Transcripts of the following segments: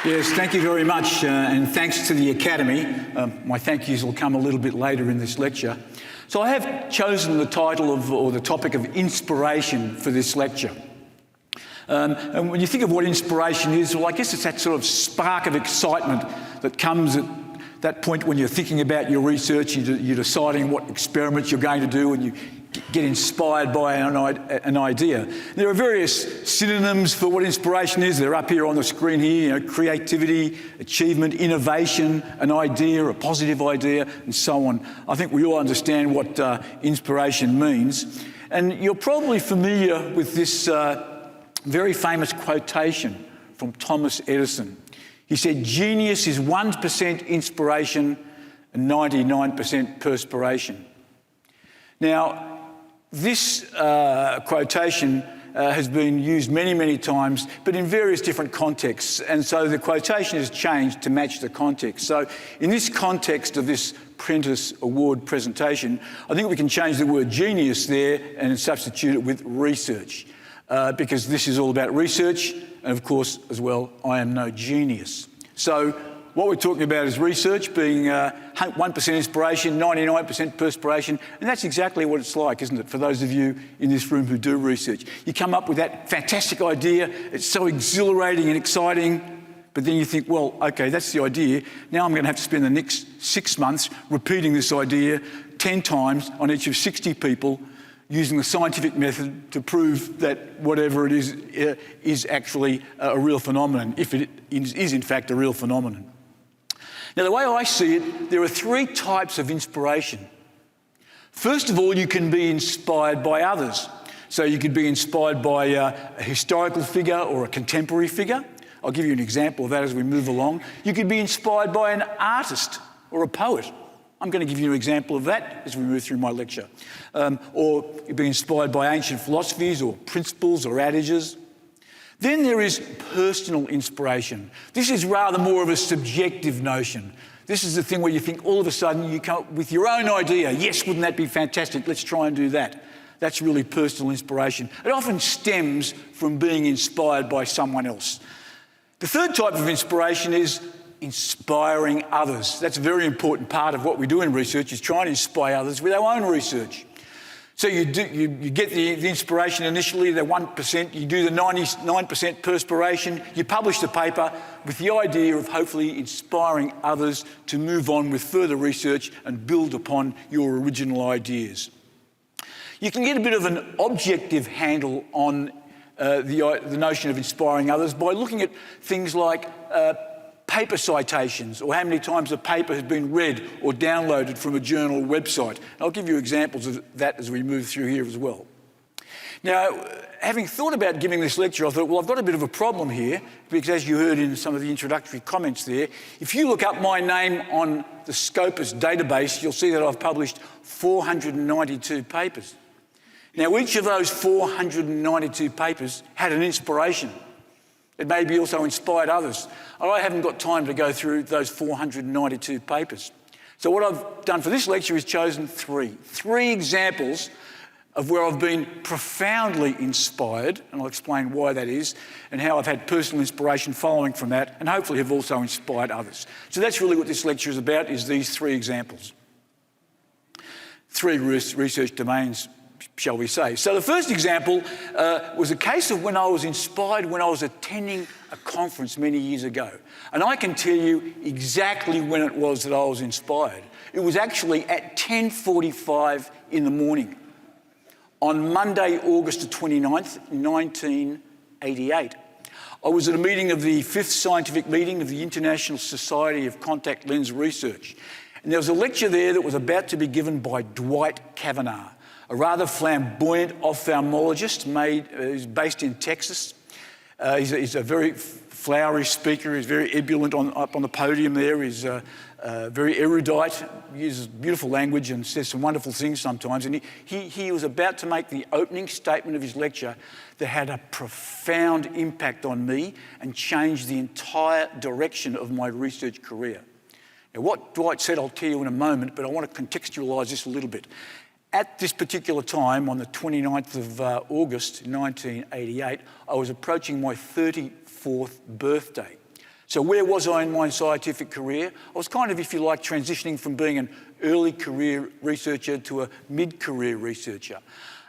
Yes, thank you very much, and thanks to the Academy. My thank yous will come a little bit later in this lecture. So I have chosen the title or the topic of inspiration for this lecture. And when you think of what inspiration is, well, I guess it's that sort of spark of excitement that comes at that point when you're thinking about your research, you're deciding what experiments you're going to do, and you get inspired by an idea. There are various synonyms for what inspiration is. They're up here on the screen here, creativity, achievement, innovation, an idea, a positive idea, and so on. I think we all understand what inspiration means. And you're probably familiar with this very famous quotation from Thomas Edison. He said, "Genius is 1% inspiration and 99% perspiration." Now, this quotation has been used many, many times, but in various different contexts. And so the quotation has changed to match the context. So in this context of this Prentice Award presentation, I think we can change the word genius there and substitute it with research, because this is all about research. And of course, as well, I am no genius. So what we're talking about is research being 1% inspiration, 99% perspiration, and that's exactly what it's like, isn't it, for those of you in this room who do research. You come up with that fantastic idea, it's so exhilarating and exciting, but then you think, well, okay, that's the idea. Now I'm going to have to spend the next 6 months repeating this idea 10 times on each of 60 people, using the scientific method to prove that whatever it is actually a real phenomenon, if it is in fact a real phenomenon. Now, the way I see it, there are 3 types of inspiration. First of all, you can be inspired by others. So you could be inspired by a historical figure or a contemporary figure. I'll give you an example of that as we move along. You could be inspired by an artist or a poet. I'm going to give you an example of that as we move through my lecture. Or you'd be inspired by ancient philosophies or principles or adages. Then there is personal inspiration. This is rather more of a subjective notion. This is the thing where you think all of a sudden you come up with your own idea. Yes, wouldn't that be fantastic? Let's try and do that. That's really personal inspiration. It often stems from being inspired by someone else. The third type of inspiration is inspiring others. That's a very important part of what we do in research, is trying to inspire others with our own research. So you get the inspiration initially, the 1%, you do the 99% perspiration, you publish the paper with the idea of hopefully inspiring others to move on with further research and build upon your original ideas. You can get a bit of an objective handle on the notion of inspiring others by looking at things like paper citations, or how many times a paper has been read or downloaded from a journal or website. And I'll give you examples of that as we move through here as well. Now, having thought about giving this lecture, I thought, well, I've got a bit of a problem here, because as you heard in some of the introductory comments there, if you look up my name on the Scopus database, you'll see that I've published 492 papers. Now, each of those 492 papers had an inspiration. It maybe also inspired others. I haven't got time to go through those 492 papers. So what I've done for this lecture is chosen three examples of where I've been profoundly inspired, and I'll explain why that is, and how I've had personal inspiration following from that, and hopefully have also inspired others. So that's really what this lecture is about, is these 3 examples. 3 research domains, shall we say. So the first example was a case of when I was inspired when I was attending a conference many years ago. And I can tell you exactly when it was that I was inspired. It was actually at 10:45 in the morning on Monday, August the 29th, 1988. I was at a meeting of the 5th scientific meeting of the International Society of Contact Lens Research. And there was a lecture there that was about to be given by Dwight Kavanagh, a rather flamboyant ophthalmologist who's based in Texas. He's a very flowery speaker. He's very ebullient up on the podium there. He's very erudite, uses beautiful language and says some wonderful things sometimes. And he was about to make the opening statement of his lecture that had a profound impact on me and changed the entire direction of my research career. Now, what Dwight said I'll tell you in a moment, but I want to contextualise this a little bit. At this particular time, on the 29th of August 1988, I was approaching my 34th birthday. So where was I in my scientific career? I was kind of, if you like, transitioning from being an early career researcher to a mid-career researcher.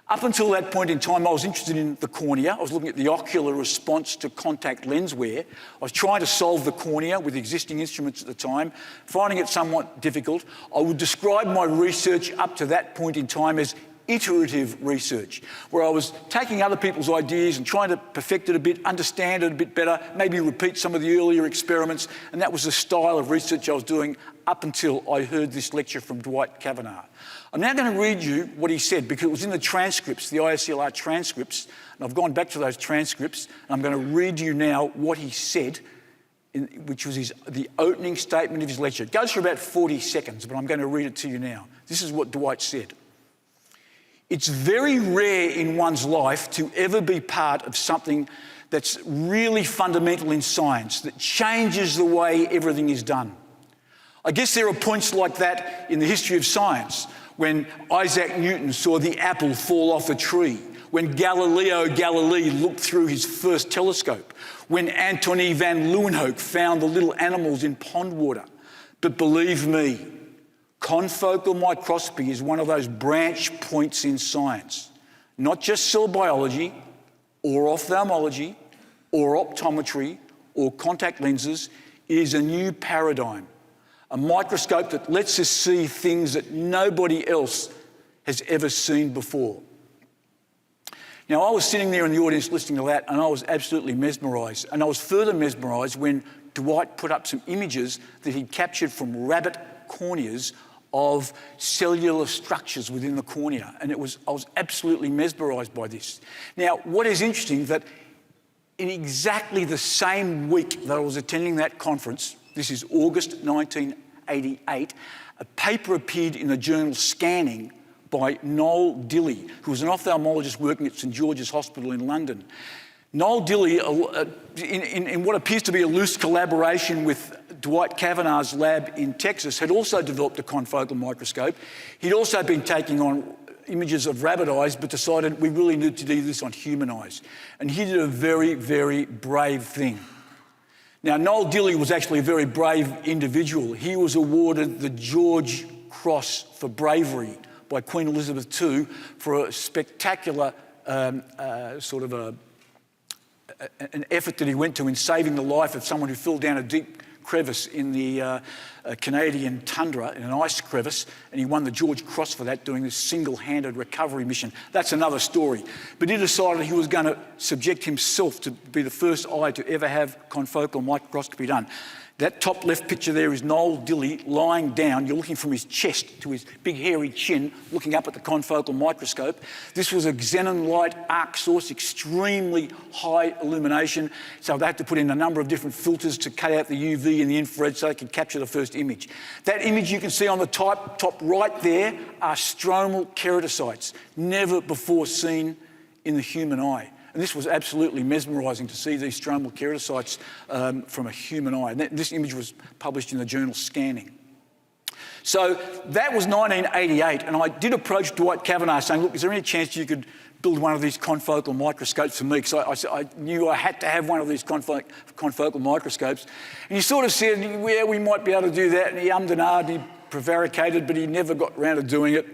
Up until that point in time, I was interested in the cornea. I was looking at the ocular response to contact lens wear. I was trying to solve the cornea with existing instruments at the time, finding it somewhat difficult. I would describe my research up to that point in time as iterative research, where I was taking other people's ideas and trying to perfect it a bit, understand it a bit better, maybe repeat some of the earlier experiments, and that was the style of research I was doing up until I heard this lecture from Dwight Kavanagh. I'm now going to read you what he said, because it was in the transcripts, the ISCLR transcripts, and I've gone back to those transcripts, and I'm going to read you now what he said, which was the opening statement of his lecture. It goes for about 40 seconds, but I'm going to read it to you now. This is what Dwight said. It's very rare in one's life to ever be part of something that's really fundamental in science, that changes the way everything is done. I guess there are points like that in the history of science, when Isaac Newton saw the apple fall off a tree, when Galileo Galilei looked through his first telescope, when Antony van Leeuwenhoek found the little animals in pond water. But believe me, confocal microscopy is one of those branch points in science. Not just cell biology, or ophthalmology, or optometry, or contact lenses. It is a new paradigm. A microscope that lets us see things that nobody else has ever seen before. Now, I was sitting there in the audience listening to that, and I was absolutely mesmerised. And I was further mesmerised when Dwight put up some images that he'd captured from rabbit corneas of cellular structures within the cornea. And I was absolutely mesmerised by this. Now, what is interesting, that in exactly the same week that I was attending that conference, this is August 1988, a paper appeared in the journal Scanning by Noel Dilley, who was an ophthalmologist working at St George's Hospital in London. Noel Dilley, in what appears to be a loose collaboration with Dwight Kavanagh's lab in Texas, had also developed a confocal microscope. He'd also been taking on images of rabbit eyes, but decided we really need to do this on human eyes. And he did a very, very brave thing. Now, Noel Dilley was actually a very brave individual. He was awarded the George Cross for bravery by Queen Elizabeth II for a spectacular an effort that he went to in saving the life of someone who fell down a deep crevice in the Canadian tundra, in an ice crevice, and he won the George Cross for that, doing this single-handed recovery mission. That's another story. But he decided he was going to subject himself to be the first eye to ever have confocal microscopy done. That top left picture there is Noel Dilley lying down. You're looking from his chest to his big hairy chin, looking up at the confocal microscope. This was a xenon light arc source, extremely high illumination. So they had to put in a number of different filters to cut out the UV and the infrared so they could capture the first image. That image you can see on the top right there are stromal keratocytes, never before seen in the human eye. And this was absolutely mesmerising to see these stromal keratocytes from a human eye. And this image was published in the journal Scanning. So that was 1988, and I did approach Dwight Kavanagh saying, look, is there any chance you could build one of these confocal microscopes for me? Because I knew I had to have one of these confocal microscopes. And he sort of said, yeah, we might be able to do that. And he ummed and ahed, he prevaricated, but he never got around to doing it.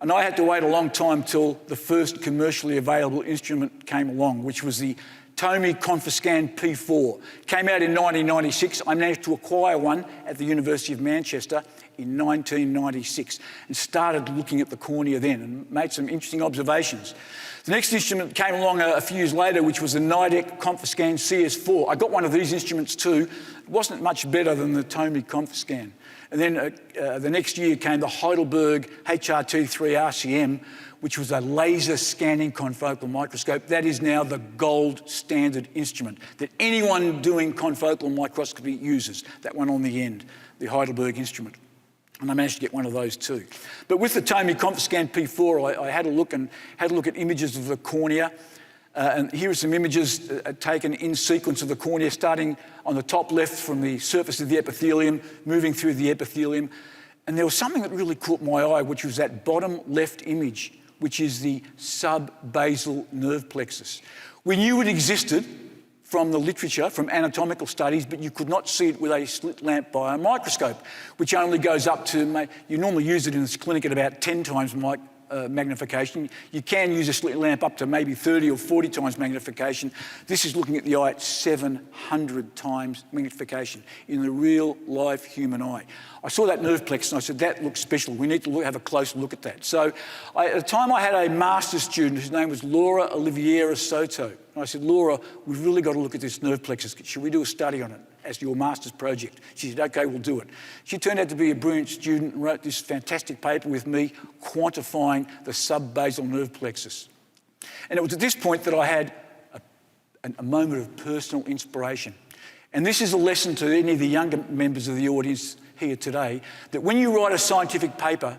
And I had to wait a long time till the first commercially available instrument came along, which was the Tomy Confiscan P4. It came out in 1996. I managed to acquire one at the University of Manchester in 1996 and started looking at the cornea then and made some interesting observations. The next instrument came along a few years later, which was the Nidec Confiscan CS4. I got one of these instruments too. It wasn't much better than the Tomy Confiscan. And then the next year came the Heidelberg HRT3 RCM, which was a laser scanning confocal microscope. That is now the gold standard instrument that anyone doing confocal microscopy uses, that one on the end, the Heidelberg instrument. And I managed to get one of those too. But with the Tomy Confiscan P4, I had a look at images of the cornea. And here are some images taken in sequence of the cornea, starting on the top left from the surface of the epithelium, moving through the epithelium. And there was something that really caught my eye, which was that bottom left image, which is the subbasal nerve plexus. We knew it existed, from the literature, from anatomical studies, but you could not see it with a slit lamp by a microscope, which only goes up to, you normally use it in this clinic at about 10 times magnification. You can use a slit lamp up to maybe 30 or 40 times magnification. This is looking at the eye at 700 times magnification in the real live human eye. I saw that nerve plexus and I said, that looks special. We need to have a closer look at that. So at the time I had a master's student whose name was Laura Oliveira Soto. And I said, Laura, we've really got to look at this nerve plexus. Should we do a study on it as your master's project? She said, okay, we'll do it. She turned out to be a brilliant student and wrote this fantastic paper with me quantifying the subbasal nerve plexus. And it was at this point that I had a moment of personal inspiration. And this is a lesson to any of the younger members of the audience here today, that when you write a scientific paper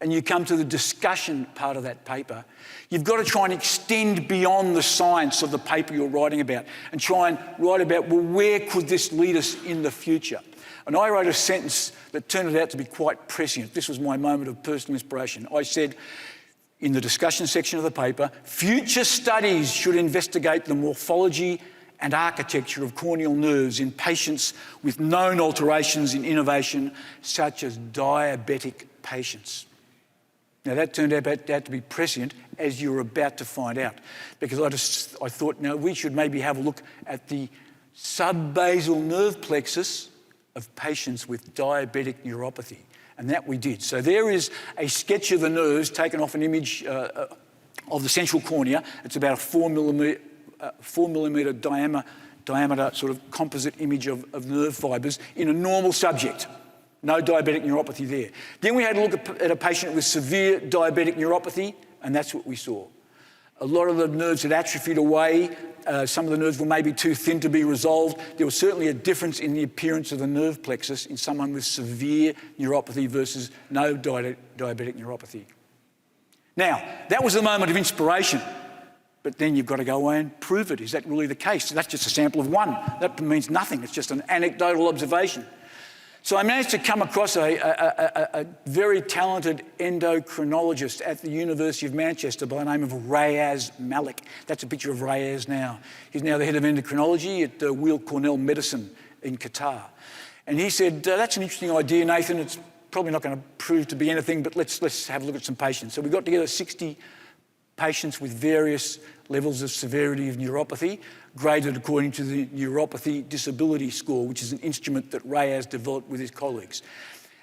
and you come to the discussion part of that paper, you've got to try and extend beyond the science of the paper you're writing about and try and write about, well, where could this lead us in the future? And I wrote a sentence that turned out to be quite prescient. This was my moment of personal inspiration. I said, in the discussion section of the paper, future studies should investigate the morphology and architecture of corneal nerves in patients with known alterations in innervation, such as diabetic patients. Now, that turned out to be prescient, as you're about to find out, because I thought, no, we should maybe have a look at the subbasal nerve plexus of patients with diabetic neuropathy, and that we did. So there is a sketch of the nerves taken off an image of the central cornea. It's about a 4 millimetre diameter sort of composite image of nerve fibres in a normal subject. No diabetic neuropathy there. Then we had a look at a patient with severe diabetic neuropathy, and that's what we saw. A lot of the nerves had atrophied away. Some of the nerves were maybe too thin to be resolved. There was certainly a difference in the appearance of the nerve plexus in someone with severe neuropathy versus no diabetic neuropathy. Now, that was the moment of inspiration. But then you've got to go away and prove it. Is that really the case? So that's just a sample of one. That means nothing. It's just an anecdotal observation. So I managed to come across a very talented endocrinologist at the University of Manchester by the name of Rayaz Malik. That's a picture of Rayaz now. He's now the head of endocrinology at Weill Cornell Medicine in Qatar. And he said, that's an interesting idea, Nathan. It's probably not going to prove to be anything, but let's have a look at some patients. So we got together 60 patients with various levels of severity of neuropathy, graded according to the Neuropathy Disability Score, which is an instrument that Rayaz developed with his colleagues.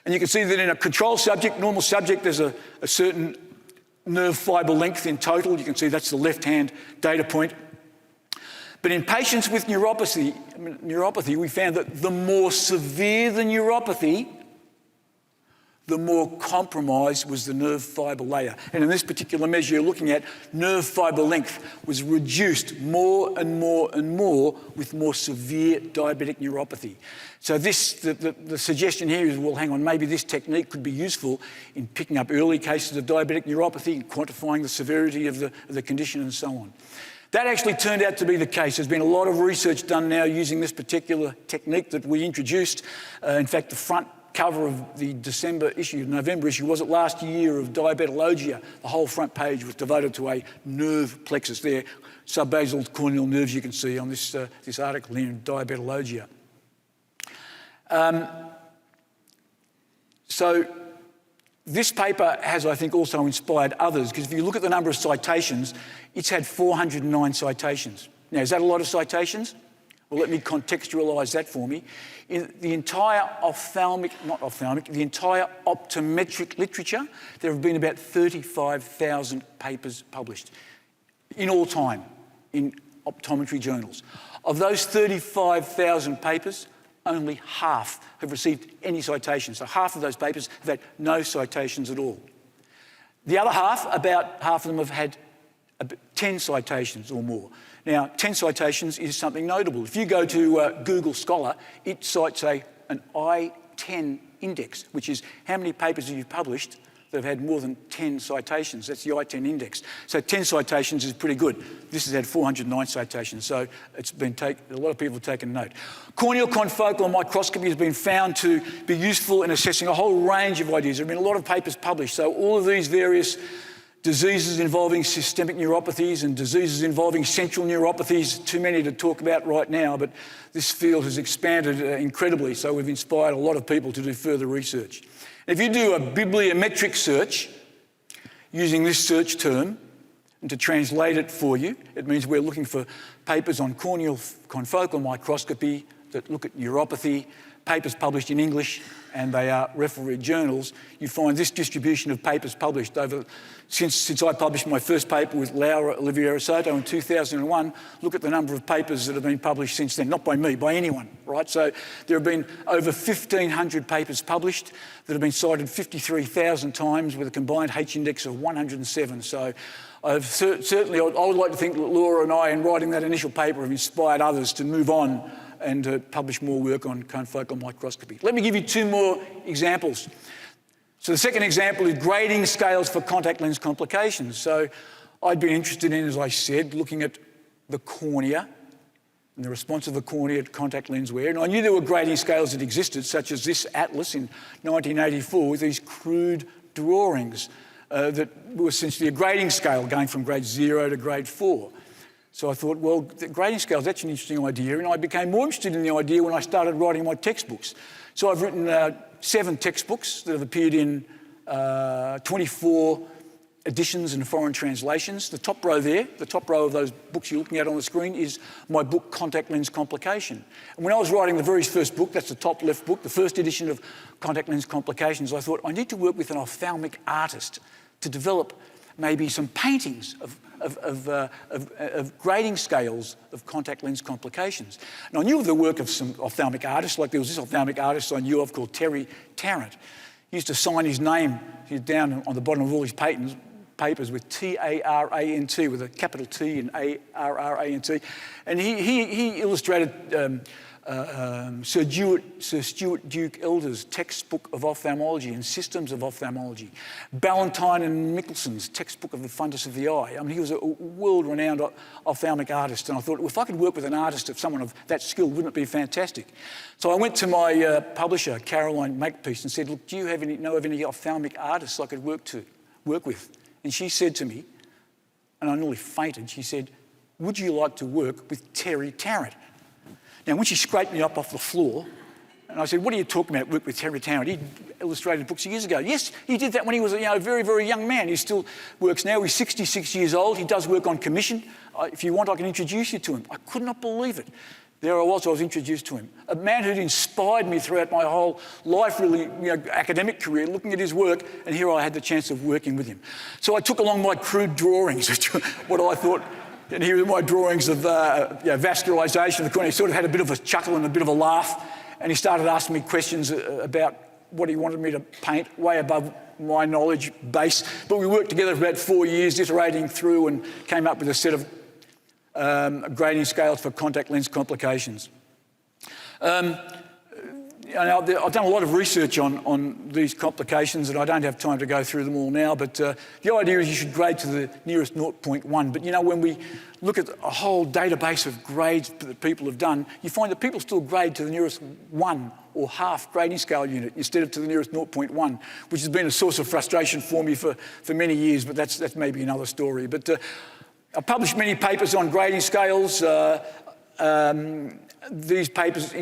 And you can see that in a control subject, normal subject, there's a certain nerve fibre length in total. You can see that's the left-hand data point. But in patients with neuropathy, we found that the more severe the neuropathy, the more compromised was the nerve fibre layer. And in this particular measure you're looking at, nerve fibre length was reduced more and more and more with more severe diabetic neuropathy. So the suggestion here is, well, hang on, maybe this technique could be useful in picking up early cases of diabetic neuropathy and quantifying the severity of the condition and so on. That actually turned out to be the case. There's been a lot of research done now using this particular technique that we introduced. In fact, the front cover of the November issue, was it last year, of Diabetologia. The whole front page was devoted to a nerve plexus there, subbasal corneal nerves you can see on this article here in Diabetologia. So this paper has, I think, also inspired others, because if you look at the number of citations, it's had 409 citations. Now, is that a lot of citations? Well, let me contextualise that for me. In the entire the entire optometric literature, there have been about 35,000 papers published in all time in optometry journals. Of those 35,000 papers, only half have received any citations. So half of those papers have had no citations at all. The other half, about half of them, have had 10 citations or more. Now, 10 citations is something notable. If you go to Google Scholar, it cites an I-10 index, which is how many papers have you published that have had more than 10 citations. That's the I-10 index. So 10 citations is pretty good. This has had 409 citations, so it's been a lot of people have taken note. Corneal confocal microscopy has been found to be useful in assessing a whole range of ideas. There have been a lot of papers published, so all of these various diseases involving systemic neuropathies and diseases involving central neuropathies. Too many to talk about right now, but this field has expanded incredibly, so we've inspired a lot of people to do further research. If you do a bibliometric search using this search term, and to translate it for you, it means we're looking for papers on corneal confocal microscopy that look at neuropathy, papers published in English, and they are refereed journals. You find this distribution of papers published over, since I published my first paper with Laura Oliviera Soto in 2001, look at the number of papers that have been published since then, not by me, by anyone, right? So there have been over 1,500 papers published that have been cited 53,000 times with a combined H-index of 107. So certainly I would like to think that Laura and I, in writing that initial paper, have inspired others to move on and publish more work on confocal microscopy. Let me give you two more examples. So the second example is grading scales for contact lens complications. So I'd been interested in, as I said, looking at the cornea and the response of the cornea to contact lens wear. And I knew there were grading scales that existed, such as this atlas in 1984 with these crude drawings that were essentially a grading scale going from grade 0 to grade 4. So I thought, well, the grading scale, that's an interesting idea. And I became more interested in the idea when I started writing my textbooks. So I've written 7 textbooks that have appeared in 24 editions and foreign translations. The top row there, the top row of those books you're looking at on the screen is my book, Contact Lens Complication. And when I was writing the very first book, that's the top left book, the first edition of Contact Lens Complications, I thought I need to work with an ophthalmic artist to develop maybe some paintings of grading scales of contact lens complications. And I knew of the work of some ophthalmic artists, like there was this ophthalmic artist I knew of called Terry Tarrant. He used to sign his name down on the bottom of all his papers with T-A-R-A-N-T, with a capital T and A-R-R-A-N-T. And he illustrated Sir Stuart Duke Elder's textbook of ophthalmology and systems of ophthalmology, Ballantyne and Mickelson's textbook of the fundus of the eye. I mean, he was a world-renowned ophthalmic artist, and I thought, well, if I could work with an artist of someone of that skill, wouldn't it be fantastic? So I went to my publisher, Caroline Makepeace, and said, look, do you know of any ophthalmic artists I could work with? And she said to me, and I nearly fainted, she said, would you like to work with Terry Tarrant? Now, when she scraped me up off the floor, and I said, what are you talking about, work with Terry Tarrant? He illustrated books years ago. Yes, he did that when he was a very, very young man. He still works now. He's 66 years old. He does work on commission. If you want, I can introduce you to him. I could not believe it. There I was introduced to him. A man who'd inspired me throughout my whole life, really, academic career, looking at his work, and here I had the chance of working with him. So I took along my crude drawings, what I thought. And here are my drawings of vascularization of the cornea. He sort of had a bit of a chuckle and a bit of a laugh, and he started asking me questions about what he wanted me to paint, way above my knowledge base. But we worked together for about 4 years, iterating through, and came up with a set of grading scales for contact lens complications. I've done a lot of research on these complications, and I don't have time to go through them all now, but the idea is you should grade to the nearest 0.1. But, when we look at a whole database of grades that people have done, you find that people still grade to the nearest 1 or half grading scale unit instead of to the nearest 0.1, which has been a source of frustration for me for many years, but that's maybe another story. But I've published many papers on grading scales. These papers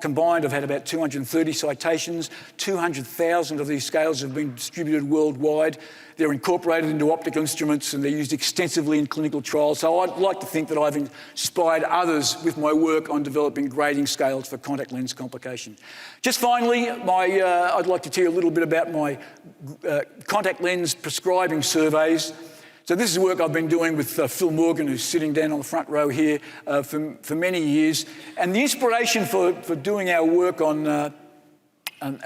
combined have had about 230 citations. 200,000 of these scales have been distributed worldwide. They're incorporated into optical instruments and they're used extensively in clinical trials. So I'd like to think that I've inspired others with my work on developing grading scales for contact lens complication. Just finally, I'd like to tell you a little bit about my contact lens prescribing surveys. So this is work I've been doing with Phil Morgan, who's sitting down on the front row here, for many years. And the inspiration for doing our work on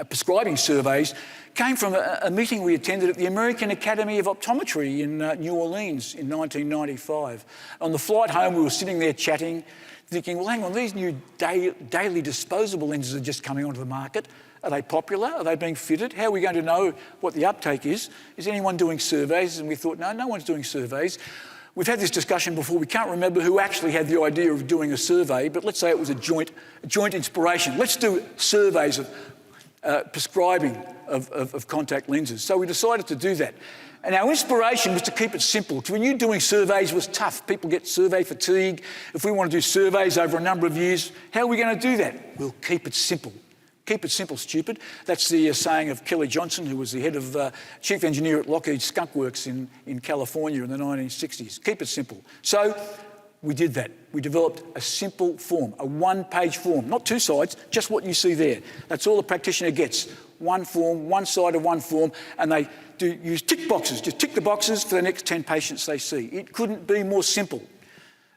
prescribing surveys came from a meeting we attended at the American Academy of Optometry in New Orleans in 1995. On the flight home, we were sitting there chatting, thinking, well, hang on, these new daily disposable lenses are just coming onto the market. Are they popular? Are they being fitted? How are we going to know what the uptake is? Is anyone doing surveys? And we thought, no one's doing surveys. We've had this discussion before. We can't remember who actually had the idea of doing a survey, but let's say it was a joint inspiration. Let's do surveys of prescribing of contact lenses. So we decided to do that. And our inspiration was to keep it simple. Because when you're doing surveys, it was tough. People get survey fatigue. If we want to do surveys over a number of years, how are we going to do that? We'll keep it simple. Keep it simple, stupid. That's the saying of Kelly Johnson, who was the head of chief engineer at Lockheed Skunk Works in California in the 1960s. Keep it simple. So we did that. We developed a simple form, a one-page form, not two sides, just what you see there. That's all the practitioner gets. One form, one side of one form, and they do use tick boxes. Just tick the boxes for the next 10 patients they see. It couldn't be more simple.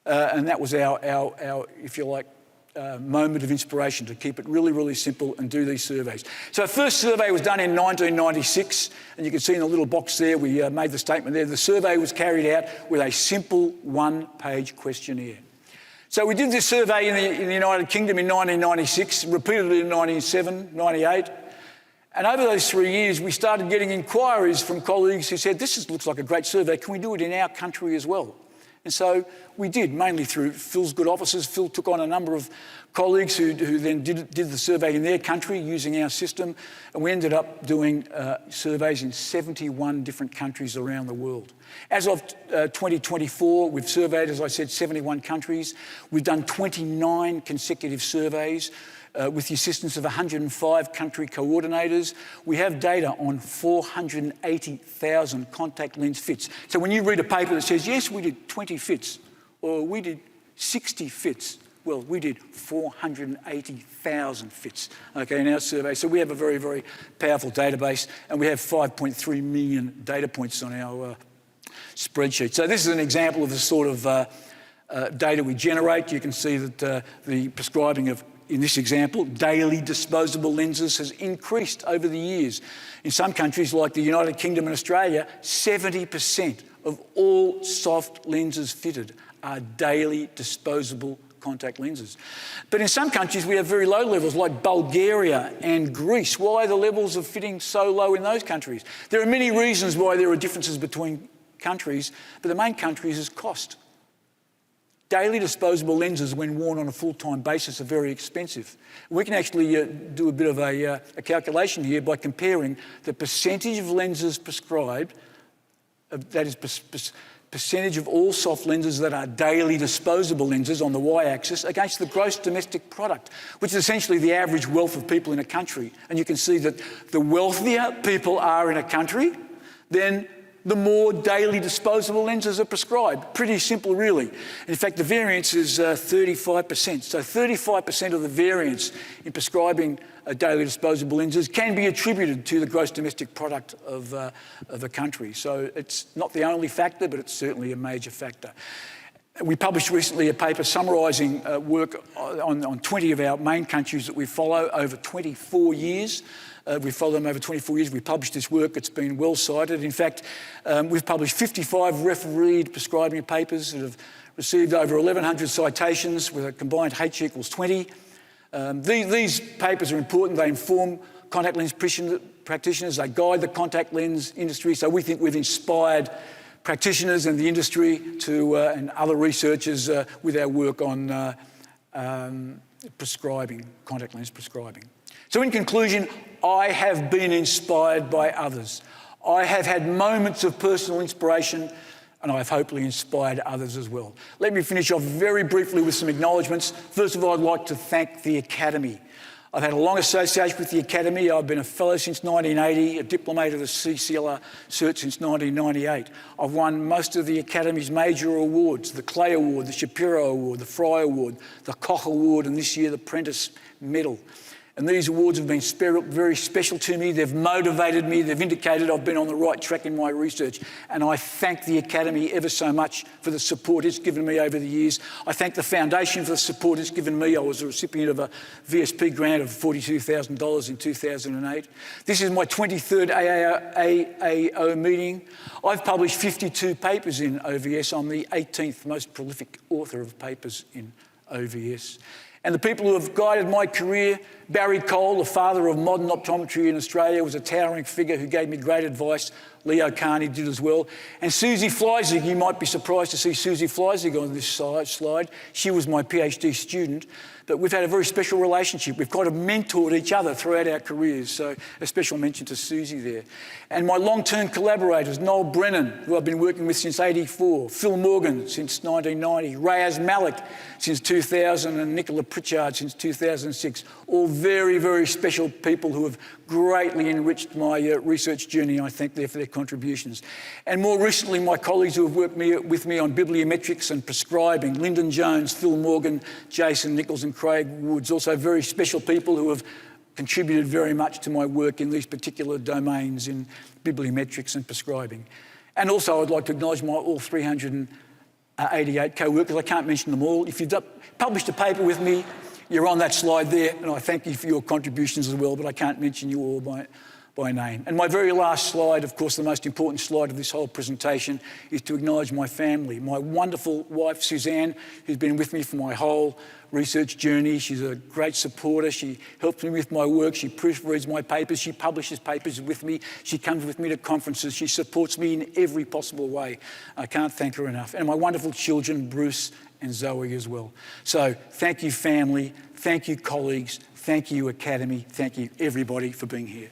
And that was our if you like, moment of inspiration, to keep it really, really simple and do these surveys. So our first survey was done in 1996, and you can see in the little box there, we made the statement there, the survey was carried out with a simple one-page questionnaire. So we did this survey in the United Kingdom in 1996, repeated it in 97, 98, and over those 3 years, we started getting inquiries from colleagues who said, this looks like a great survey, can we do it in our country as well? And so we did, mainly through Phil's good offices. Phil took on a number of colleagues who then did the survey in their country using our system, and we ended up doing surveys in 71 different countries around the world. As of 2024, we've surveyed, as I said, 71 countries. We've done 29 consecutive surveys. With the assistance of 105 country coordinators. We have data on 480,000 contact lens fits. So when you read a paper that says, yes, we did 20 fits, or we did 60 fits, well, we did 480,000 fits, okay, in our survey. So we have a very, very powerful database, and we have 5.3 million data points on our spreadsheet. So this is an example of the sort of data we generate. You can see that the prescribing of, in this example, daily disposable lenses has increased over the years. In some countries like the United Kingdom and Australia, 70% of all soft lenses fitted are daily disposable contact lenses. But in some countries we have very low levels like Bulgaria and Greece. Why are the levels of fitting so low in those countries? There are many reasons why there are differences between countries, but the main countries is cost. Daily disposable lenses, when worn on a full-time basis, are very expensive. We can actually do a bit of a calculation here by comparing the percentage of lenses prescribed, that is percentage of all soft lenses that are daily disposable lenses on the y-axis, against the gross domestic product, which is essentially the average wealth of people in a country. And you can see that the wealthier people are in a country, then the more daily disposable lenses are prescribed. Pretty simple, really. In fact, the variance is 35%. So 35% of the variance in prescribing daily disposable lenses can be attributed to the gross domestic product of a country. So it's not the only factor, but it's certainly a major factor. We published recently a paper summarising work on 20 of our main countries that we follow over 24 years. We followed them over 24 years. We published this work. It's been well cited. In fact, we've published 55 refereed prescribing papers that have received over 1,100 citations with a combined H equals 20. These papers are important. They inform contact lens practitioners. They guide the contact lens industry. So we think we've inspired practitioners and the industry to, and other researchers with our work on prescribing, contact lens prescribing. So in conclusion, I have been inspired by others. I have had moments of personal inspiration, and I've hopefully inspired others as well. Let me finish off very briefly with some acknowledgements. First of all, I'd like to thank the Academy. I've had a long association with the Academy. I've been a fellow since 1980, a diplomate of the CCLR cert since 1998. I've won most of the Academy's major awards, the Clay Award, the Shapiro Award, the Fry Award, the Koch Award, and this year the Prentice Medal. And these awards have been very special to me. They've motivated me. They've indicated I've been on the right track in my research. And I thank the Academy ever so much for the support it's given me over the years. I thank the Foundation for the support it's given me. I was a recipient of a VSP grant of $42,000 in 2008. This is my 23rd FAAO meeting. I've published 52 papers in OVS. I'm the 18th most prolific author of papers in OVS. And the people who have guided my career, Barry Cole, the father of modern optometry in Australia, was a towering figure who gave me great advice. Leo Carney did as well. And Susie Fleisig, you might be surprised to see Susie Fleisig on this slide. She was my PhD student, but we've had a very special relationship. We've kind of mentored each other throughout our careers, so a special mention to Susie there. And my long-term collaborators, Noel Brennan, who I've been working with since '84, Phil Morgan since 1990, Rayaz Malik since 2000, and Nicola Pritchard since 2006, all very, very special people who have greatly enriched my research journey. I thank them for their contributions. And more recently, my colleagues who have worked with me on bibliometrics and prescribing, Lyndon Jones, Phil Morgan, Jason Nichols and Craig Woods, also very special people who have contributed very much to my work in these particular domains in bibliometrics and prescribing. And also I'd like to acknowledge my all 388 co-workers. I can't mention them all. If you've published a paper with me, you're on that slide there, and I thank you for your contributions as well, but I can't mention you all by name. And my very last slide, of course, the most important slide of this whole presentation, is to acknowledge my family. My wonderful wife, Suzanne, who's been with me for my whole research journey. She's a great supporter. She helps me with my work. She proofreads my papers. She publishes papers with me. She comes with me to conferences. She supports me in every possible way. I can't thank her enough. And my wonderful children, Bruce and Zoe as well. So thank you, family. Thank you, colleagues. Thank you, Academy. Thank you, everybody, for being here.